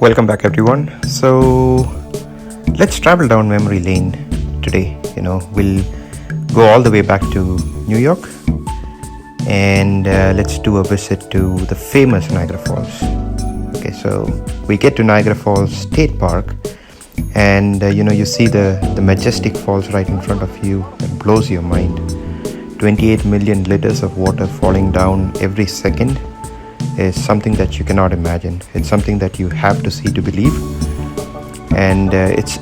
Welcome back, everyone. So let's travel down memory lane today. We'll go all the way back to New York and let's do a visit to the famous Niagara Falls. Okay, so we get to Niagara Falls State Park and you see the majestic falls right in front of you. It blows your mind. 28 million liters of water falling down every second is something that you cannot imagine. It's something that you have to see to believe, and it's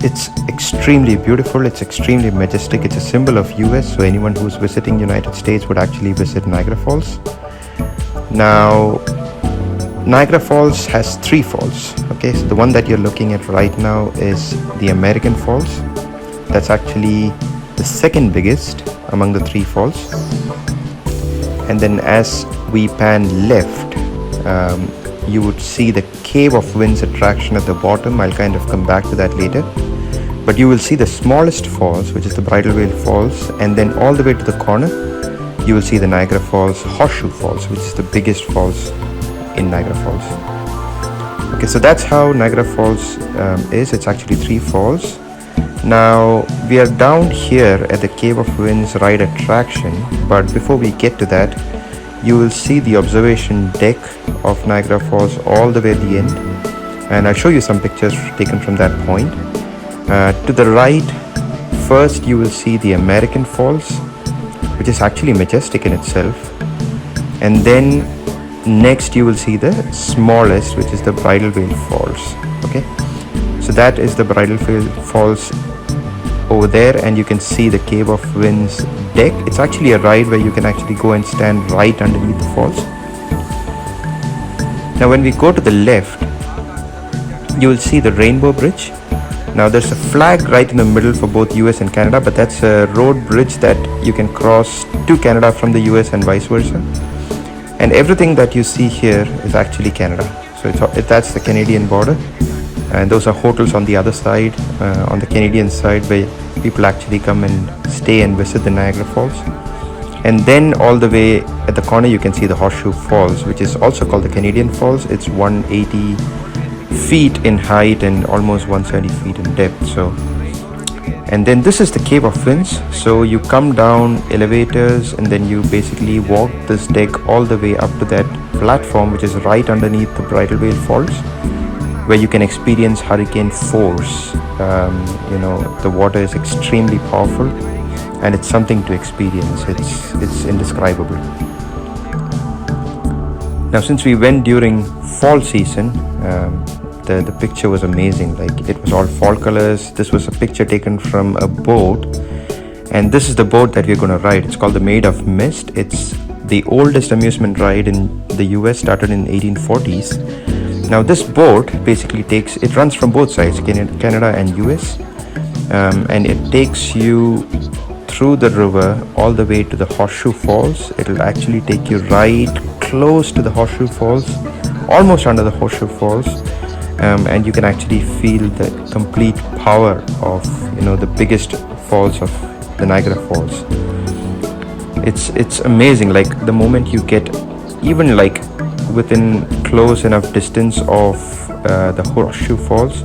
extremely beautiful. It's extremely majestic. It's a symbol of US, so anyone who's visiting United States would actually visit Niagara Falls. Now Niagara Falls has three falls. Okay, so the one that you're looking at right now is the American Falls. That's actually the second biggest among the three falls. And then as we pan left, you would see the Cave of Winds attraction at the bottom. I'll kind of come back to that later. But you will see the smallest falls, which is the Bridal Veil Falls, and then all the way to the corner, you will see the Niagara Falls Horseshoe Falls, which is the biggest falls in Niagara Falls. Okay, so that's how Niagara Falls is. It's actually three falls. Now we are down here at the Cave of Winds ride attraction, but before we get to that, you will see the observation deck of Niagara Falls all the way at the end, and I'll show you some pictures taken from that point. To the right, first you will see the American Falls, which is actually majestic in itself, and then next you will see the smallest, which is the Bridal Veil Falls. Okay, so that is the Bridal Veil Falls over there, and you can see the Cave of Winds deck. It's actually a ride where you can actually go and stand right underneath the falls. Now when we go to the left, you will see the Rainbow Bridge. Now there's a flag right in the middle for both US and Canada, but that's a road bridge that you can cross to Canada from the US and vice versa. And everything that you see here is actually Canada. So that's the Canadian border. And those are hotels on the other side, on the Canadian side, where people actually come and stay and visit the Niagara Falls. And then all the way at the corner you can see the Horseshoe Falls, which is also called the Canadian Falls. It's 180 feet in height and almost 170 feet in depth. So, and then this is the Cave of Winds. So you come down elevators and then you basically walk this deck all the way up to that platform, which is right underneath the Bridal Veil Falls, where you can experience hurricane force. The water is extremely powerful and it's something to experience. It's indescribable. Now since we went during fall season, the picture was amazing. Like, it was all fall colors. This was a picture taken from a boat, and this is the boat that we're going to ride. It's called the Maid of Mist. It's the oldest amusement ride in the US, started in 1840s. Now this boat basically runs from both sides, Canada and US, and it takes you through the river all the way to the Horseshoe Falls. It will actually take you right close to the Horseshoe Falls, almost under the Horseshoe Falls, and you can actually feel the complete power of the biggest falls of the Niagara Falls. It's amazing. Like, the moment you get even like within close enough distance of the Horseshoe Falls,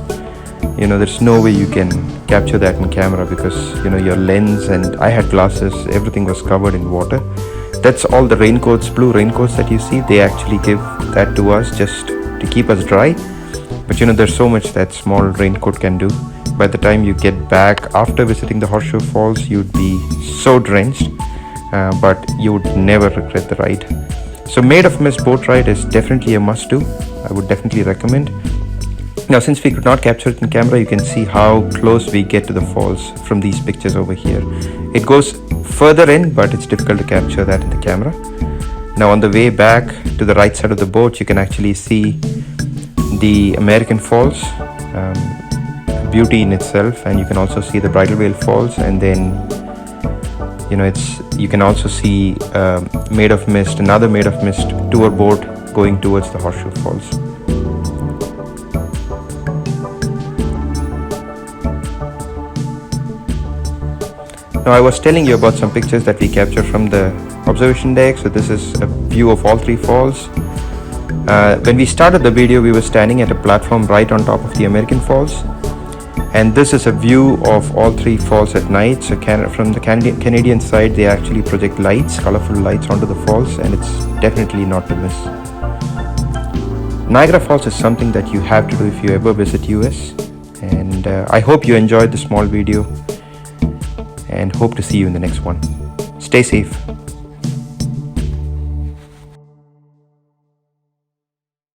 there's no way you can capture that in camera, because your lens, and I had glasses, everything was covered in water. That's all the raincoats, blue raincoats that you see. They actually give that to us just to keep us dry, but there's so much that small raincoat can do. By the time you get back after visiting the Horseshoe Falls, you'd be so drenched, but you would never regret the ride. So Maid of Mist boat ride is definitely a must-do. I would definitely recommend. Now since we could not capture it in camera, you can see how close we get to the falls from these pictures over here. It goes further in, but it's difficult to capture that in the camera. Now on the way back to the right side of the boat, you can actually see the American Falls, beauty in itself, and you can also see the Bridal Veil Falls, and then you can also see Maid of Mist, another Maid of Mist tour boat going towards the Horseshoe Falls. Now I was telling you about some pictures that we captured from the observation deck. So this is a view of all three falls. When we started the video, we were standing at a platform right on top of the American Falls, and this is a view of all three falls at night. So from the Canadian side, they actually project lights, colorful lights onto the falls, and it's definitely not to miss. Niagara Falls is something that you have to do if you ever visit US, and I hope you enjoyed the small video and hope to see you in the next one. Stay safe.